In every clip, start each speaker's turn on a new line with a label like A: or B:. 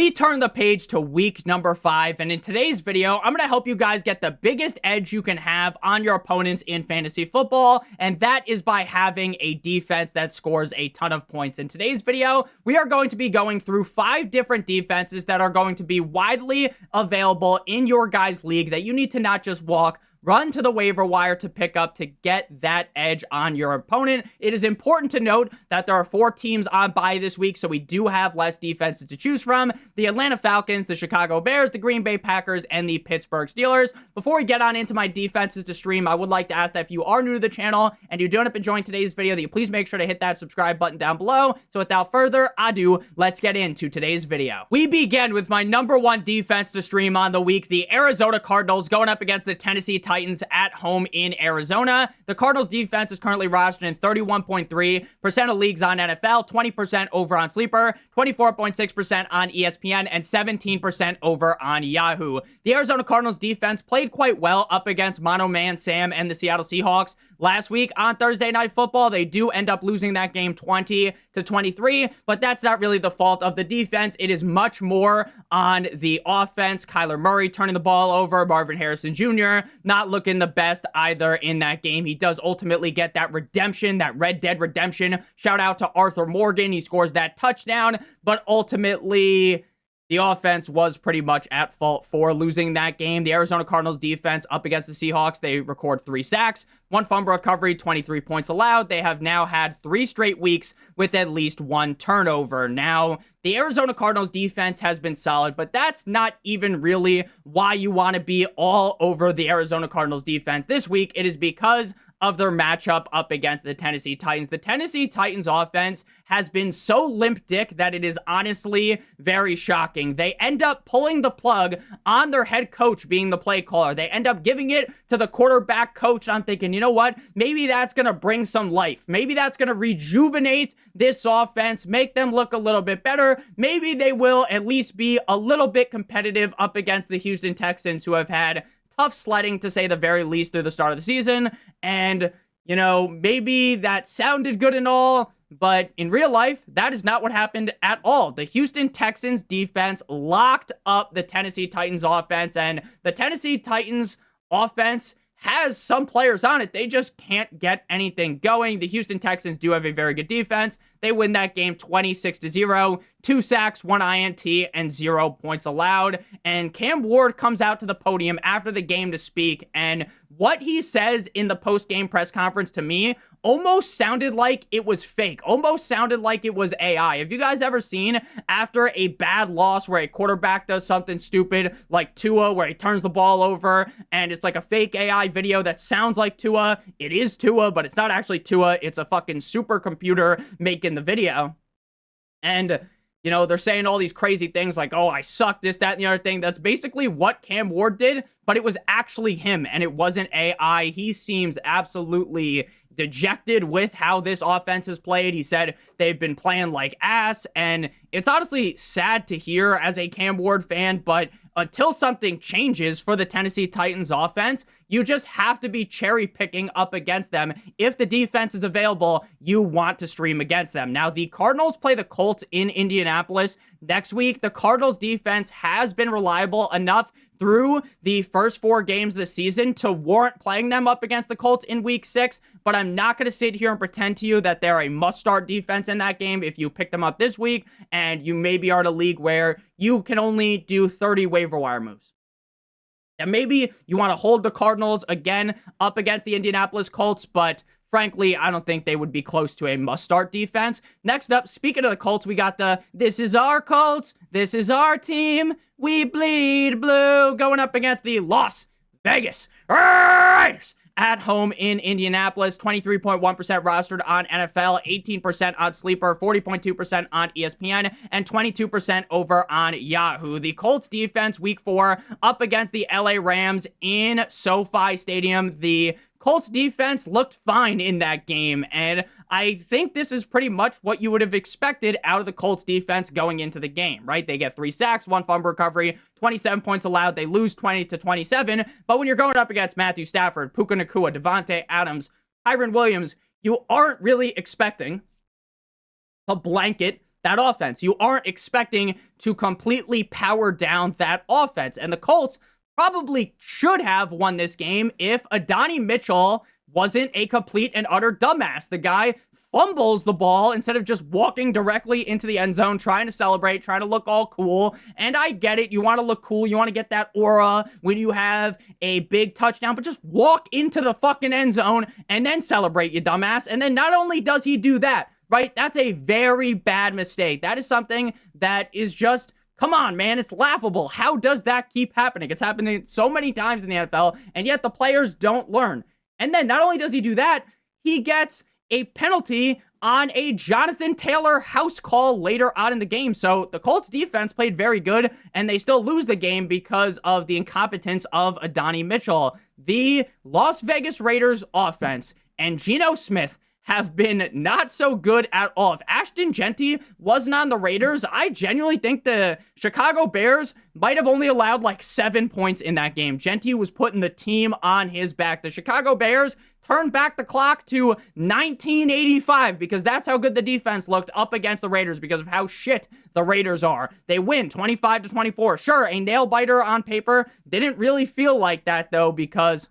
A: We turn the page to week number 5, and in today's video, I'm going to help you guys get the biggest edge you can have on your opponents in fantasy football, and that is by having a defense that scores a ton of points. In today's video, we are going to be going through 5 different defenses that are going to be widely available in your guys' league that you need to not just run to the waiver wire to pick up to get that edge on your opponent. It is important to note that there are 4 teams on bye this week, so we do have less defenses to choose from. The Atlanta Falcons, the Chicago Bears, the Green Bay Packers, and the Pittsburgh Steelers. Before we get on into my defenses to stream, I would like to ask that if you are new to the channel and you don't have been enjoying today's video, that you please make sure to hit that subscribe button down below. So without further ado, let's get into today's video. We begin with my number 1 defense to stream on the week, the Arizona Cardinals, going up against the Tennessee Titans at home in Arizona. The Cardinals defense is currently rostered in 31.3% of leagues on NFL, 20% over on Sleeper, 24.6% on ESPN, and 17% over on Yahoo. The Arizona Cardinals defense played quite well up against Mono Man Sam and the Seattle Seahawks last week on Thursday Night Football. They do end up losing that game 20-23, but that's not really the fault of the defense. It is much more on the offense. Kyler Murray turning the ball over, Marvin Harrison Jr. not looking the best either in that game. He does ultimately get that redemption, that Red Dead redemption. Shout out to Arthur Morgan. He scores that touchdown, but ultimately the offense was pretty much at fault for losing that game. The Arizona Cardinals defense up against the Seahawks, they record 3 sacks, 1 fumble recovery, 23 points allowed. They have now had 3 straight weeks with at least 1 turnover. Now, the Arizona Cardinals defense has been solid, but that's not even really why you want to be all over the Arizona Cardinals defense this week. It is because of their matchup up against the Tennessee Titans. The Tennessee Titans offense has been so limp dick that it is honestly very shocking. They end up pulling the plug on their head coach being the play caller. They end up giving it to the quarterback coach. I'm thinking, you know what? Maybe that's going to bring some life. Maybe that's going to rejuvenate this offense, make them look a little bit better. Maybe they will at least be a little bit competitive up against the Houston Texans, who have had tough sledding, to say the very least, through the start of the season. And, you know, maybe that sounded good and all, but in real life, that is not what happened at all. The Houston Texans defense locked up the Tennessee Titans offense, and the Tennessee Titans offense has some players on it. They just can't get anything going. The Houston Texans do have a very good defense. They win that game 26-0, 2 sacks, 1 INT, and 0 points allowed. And Cam Ward comes out to the podium after the game to speak, and what he says in the post-game press conference to me almost sounded like it was fake, almost sounded like it was AI. Have you guys ever seen after a bad loss where a quarterback does something stupid like Tua, where he turns the ball over and it's like a fake AI video that sounds like Tua? It is Tua, but it's not actually Tua. It's a fucking supercomputer making the video. And you know, they're saying all these crazy things like, oh, I suck, this, that, and the other thing. That's basically what Cam Ward did, but it was actually him, and it wasn't AI. He seems absolutely dejected with how this offense is played. He said they've been playing like ass, and it's honestly sad to hear as a Cam Ward fan, but until something changes for the Tennessee Titans offense, you just have to be cherry picking up against them. If the defense is available, you want to stream against them. Now, the Cardinals play the Colts in Indianapolis next week. The Cardinals defense has been reliable enough through the first 4 games of the season to warrant playing them up against the Colts in week 6, but I'm not going to sit here and pretend to you that they're a must-start defense in that game if you pick them up this week and you maybe are in a league where you can only do 30 waiver wire moves. And maybe you want to hold the Cardinals again up against the Indianapolis Colts, but frankly, I don't think they would be close to a must-start defense. Next up, speaking of the Colts, we got the "This is our Colts, this is our team, we bleed blue," going up against the Las Vegas Raiders at home in Indianapolis. 23.1% rostered on NFL, 18% on Sleeper, 40.2% on ESPN, and 22% over on Yahoo. The Colts defense, week 4, up against the LA Rams in SoFi Stadium. The Colts defense looked fine in that game, and I think this is pretty much what you would have expected out of the Colts defense going into the game, right? They get 3 sacks, 1 fumble recovery, 27 points allowed. They lose 20-27, but when you're going up against Matthew Stafford, Puka Nacua, Devontae Adams, Kyren Williams, you aren't really expecting a blanket that offense. You aren't expecting to completely power down that offense. And the Colts probably should have won this game if Adonai Mitchell wasn't a complete and utter dumbass. The guy fumbles the ball instead of just walking directly into the end zone, trying to celebrate, trying to look all cool. And I get it. You want to look cool. You want to get that aura when you have a big touchdown, but just walk into the fucking end zone and then celebrate, you dumbass. And then not only does he do that, right? That's a very bad mistake. That is something that is just, come on, man, it's laughable. How does that keep happening? It's happening so many times in the NFL, and yet the players don't learn. And then not only does he do that, he gets a penalty on a Jonathan Taylor house call later on in the game. So the Colts defense played very good, and they still lose the game because of the incompetence of Adonai Mitchell. The Las Vegas Raiders offense and Geno Smith have been not so good at all. If Ashton Jeanty wasn't on the Raiders, I genuinely think the Chicago Bears might have only allowed like 7 points in that game. Jeanty was putting the team on his back. The Chicago Bears turned back the clock to 1985 because that's how good the defense looked up against the Raiders because of how shit the Raiders are. They win 25-24. Sure, a nail biter on paper. Didn't really feel like that though because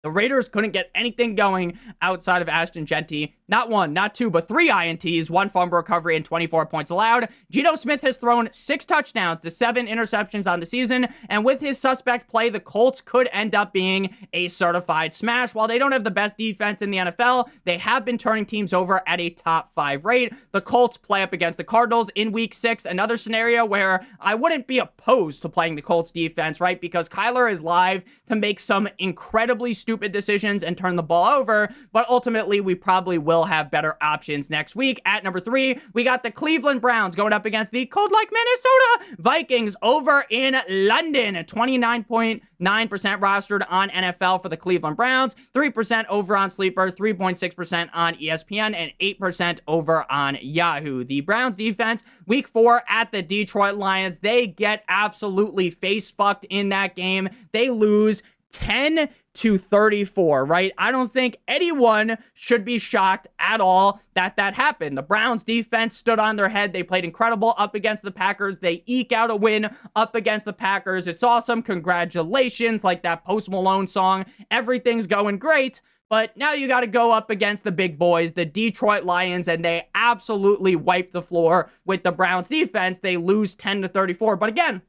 A: the Raiders couldn't get anything going outside of Ashton Jeanty. Not one, not two, but 3 INTs, 1 fumble recovery, and 24 points allowed. Geno Smith has thrown 6 touchdowns to 7 interceptions on the season, and with his suspect play, the Colts could end up being a certified smash. While they don't have the best defense in the NFL, they have been turning teams over at a top 5 rate. The Colts play up against the Cardinals in Week 6, another scenario where I wouldn't be opposed to playing the Colts defense, right? Because Kyler is live to make some incredibly stupid decisions and turn the ball over, but ultimately we probably will have better options next week. At number 3, we got the Cleveland Browns going up against the cold like Minnesota Vikings over in London. 29.9% rostered on NFL for the Cleveland Browns, 3% over on Sleeper, 3.6% on ESPN, and 8% over on Yahoo. The Browns defense, week 4 at the Detroit Lions, they get absolutely face fucked in that game. They lose 10-34, right? I don't think anyone should be shocked at all that that happened. The Browns defense stood on their head. They played incredible up against the Packers. They eke out a win up against the Packers. It's awesome. Congratulations. Like that Post Malone song. Everything's going great. But now you got to go up against the big boys, the Detroit Lions, and they absolutely wipe the floor with the Browns defense. They lose 10-34. But again,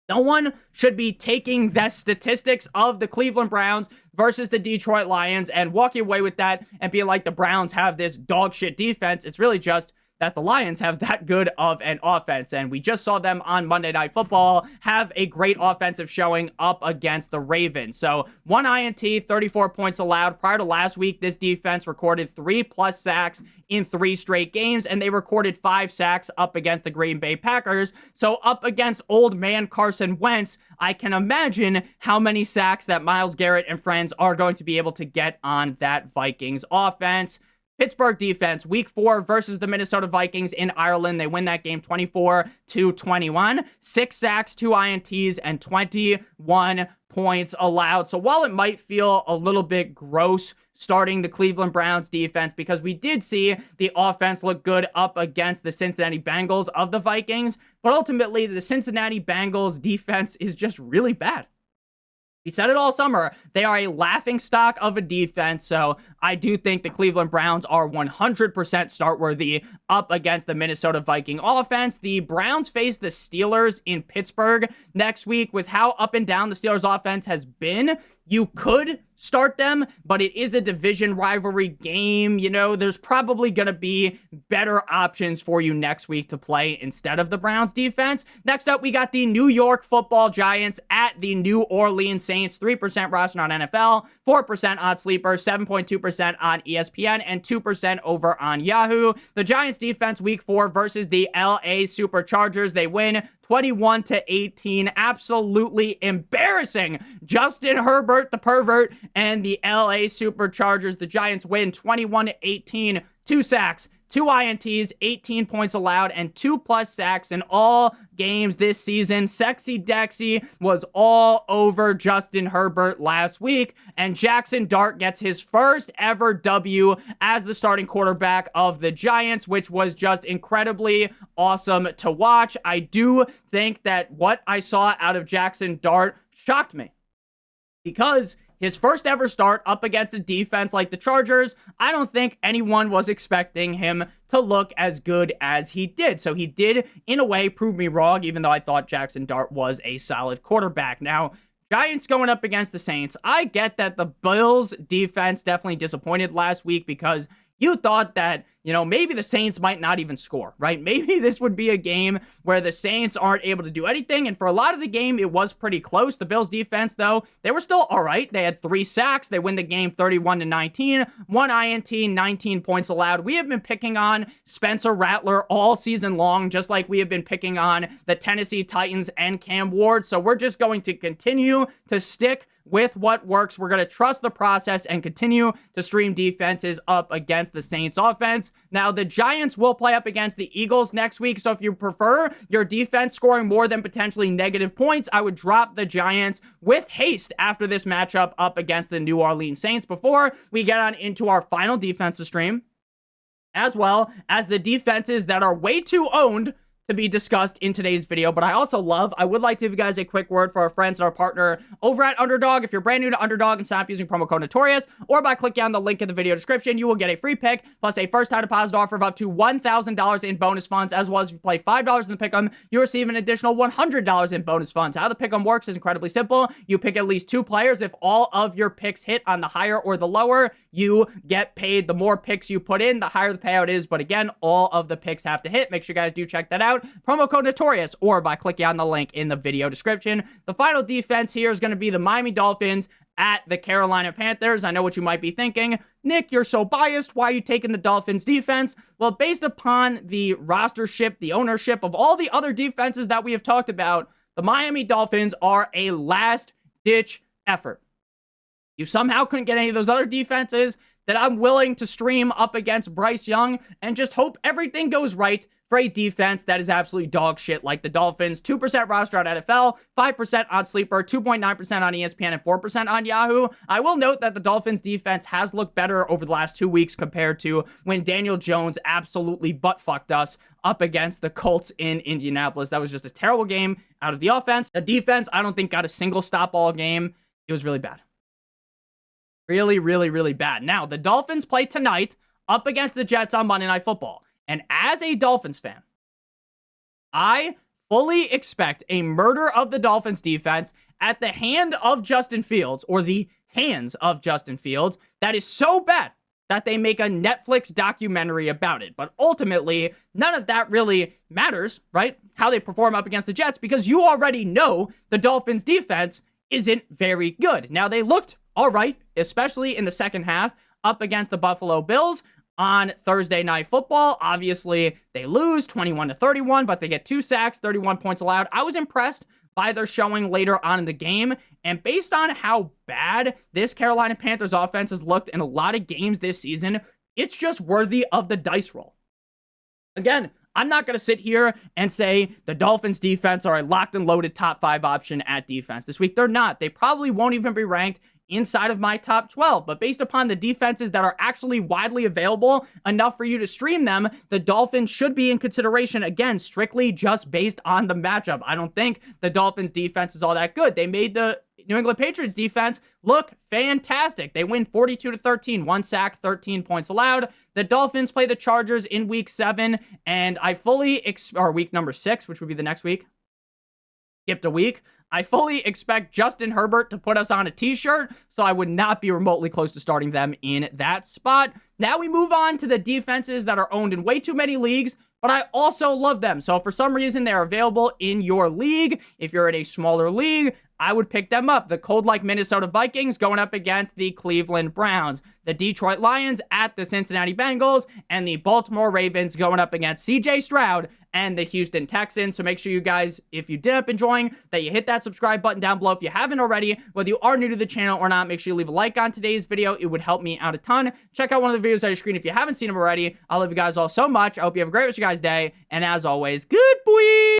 A: no one should be taking the statistics of the Cleveland Browns versus the Detroit Lions and walking away with that and being like the Browns have this dog shit defense. It's really just that the Lions have that good of an offense. And we just saw them on Monday Night Football have a great offensive showing up against the Ravens. So 1 INT, 34 points allowed. Prior to last week, this defense recorded 3+ sacks in 3 straight games, and they recorded 5 sacks up against the Green Bay Packers. So up against old man Carson Wentz, I can imagine how many sacks that Myles Garrett and friends are going to be able to get on that Vikings offense. Pittsburgh defense, week 4 versus the Minnesota Vikings in Ireland. They win that game 24-21. 6 sacks, 2 INTs, and 21 points allowed. So while it might feel a little bit gross starting the Cleveland Browns defense, because we did see the offense look good up against the Cincinnati Bengals of the Vikings, but ultimately the Cincinnati Bengals defense is just really bad. We said it all summer. They are a laughingstock of a defense, so I do think the Cleveland Browns are 100% start-worthy up against the Minnesota Viking offense. The Browns face the Steelers in Pittsburgh next week. With how up and down the Steelers offense has been, you could start them, but it is a division rivalry game. You know, there's probably going to be better options for you next week to play instead of the Browns defense. Next up, we got the New York Football Giants at the New Orleans Saints. 3% roster on NFL, 4% on Sleeper, 7.2% on ESPN, and 2% over on Yahoo. The Giants defense week 4 versus the LA Superchargers. They win 21-18. Absolutely embarrassing. Justin Herbert, the pervert, and the LA Superchargers. The Giants win 21-18. 2 sacks, 2 INTs, 18 points allowed, and 2+ sacks in all games this season. Sexy Dexy was all over Justin Herbert last week, and Jackson Dart gets his first ever W as the starting quarterback of the Giants, which was just incredibly awesome to watch. I do think that what I saw out of Jackson Dart shocked me, because his first ever start up against a defense like the Chargers, I don't think anyone was expecting him to look as good as he did. So he did, in a way, prove me wrong, even though I thought Jackson Dart was a solid quarterback. Now, Giants going up against the Saints. I get that the Bills defense definitely disappointed last week, because you thought that, maybe the Saints might not even score, right? Maybe this would be a game where the Saints aren't able to do anything. And for a lot of the game, it was pretty close. The Bills defense, though, they were still all right. They had 3 sacks. They win the game 31-19, 1 INT, 19 points allowed. We have been picking on Spencer Rattler all season long, just like we have been picking on the Tennessee Titans and Cam Ward. So we're just going to continue to stick with what works. We're going to trust the process and continue to stream defenses up against the Saints offense. Now, the Giants will play up against the Eagles next week, so if you prefer your defense scoring more than potentially negative points, I would drop the Giants with haste after this matchup up against the New Orleans Saints before we get on into our final defense to stream, as well as the defenses that are way too owned to be discussed in today's video. But I would like to give you guys a quick word for our friends and our partner over at Underdog. If you're brand new to Underdog and sign up using promo code Notorious, or by clicking on the link in the video description, you will get a free pick plus a first time deposit offer of up to $1,000 in bonus funds, as well as if you play $5 in the pick'em, you receive an additional $100 in bonus funds. How the pick'em works is incredibly simple. You pick at least 2 players. If all of your picks hit on the higher or the lower, you get paid. The more picks you put in, the higher the payout is. But again, all of the picks have to hit. Make sure you guys do check that out. Promo code Notorious, or by clicking on the link in the video description. The final defense here is going to be the Miami Dolphins at the Carolina Panthers. I know what you might be thinking. Nick, you're so biased. Why are you taking the Dolphins defense? Well, based upon the rostership, the ownership of all the other defenses that we have talked about, the Miami Dolphins are a last-ditch effort. You somehow couldn't get any of those other defenses, that I'm willing to stream up against Bryce Young and just hope everything goes right for a defense that is absolutely dog shit like the Dolphins. 2% roster on NFL, 5% on Sleeper, 2.9% on ESPN, and 4% on Yahoo. I will note that the Dolphins defense has looked better over the last 2 weeks compared to when Daniel Jones absolutely butt-fucked us up against the Colts in Indianapolis. That was just a terrible game out of the offense. The defense, I don't think, got a single stop all game. It was really bad. Really, really, really bad. Now, the Dolphins play tonight up against the Jets on Monday Night Football. And as a Dolphins fan, I fully expect a murder of the Dolphins defense at the hand of Justin Fields, or the hands of Justin Fields, that is so bad that they make a Netflix documentary about it. But ultimately, none of that really matters, right? How they perform up against the Jets, because you already know the Dolphins defense isn't very good. Now, they looked all right, especially in the second half up against the Buffalo Bills on Thursday Night Football. Obviously, they lose 21-31, but they get 2 sacks, 31 points allowed. I was impressed by their showing later on in the game, and based on how bad this Carolina Panthers offense has looked in a lot of games this season, it's just worthy of the dice roll. Again, I'm not going to sit here and say the Dolphins defense are a locked and loaded top 5 option at defense this week. They're not. They probably won't even be ranked inside of my top 12, but based upon the defenses that are actually widely available enough for you to stream them, the Dolphins should be in consideration, again, strictly just based on the matchup. I don't think the Dolphins defense is all that good. They made the New England Patriots defense look fantastic. They win 42-13, 1 sack, 13 points allowed. The Dolphins play the Chargers in week 7, and I fully or week number 6, which would be the next week. Skipped a week. I fully expect Justin Herbert to put us on a t-shirt, so I would not be remotely close to starting them in that spot. Now we move on to the defenses that are owned in way too many leagues, but I also love them. So if for some reason they're available in your league, if you're in a smaller league, I would pick them up. The cold-like Minnesota Vikings going up against the Cleveland Browns. The Detroit Lions at the Cincinnati Bengals, and the Baltimore Ravens going up against CJ Stroud and the Houston Texans. So make sure you guys, if you did end up enjoying, that you hit that subscribe button down below. If you haven't already, whether you are new to the channel or not, make sure you leave a like on today's video. It would help me out a ton. Check out one of the videos on your screen if you haven't seen them already. I love you guys all so much. I hope you have a great rest of your guys' day. And as always, good boy.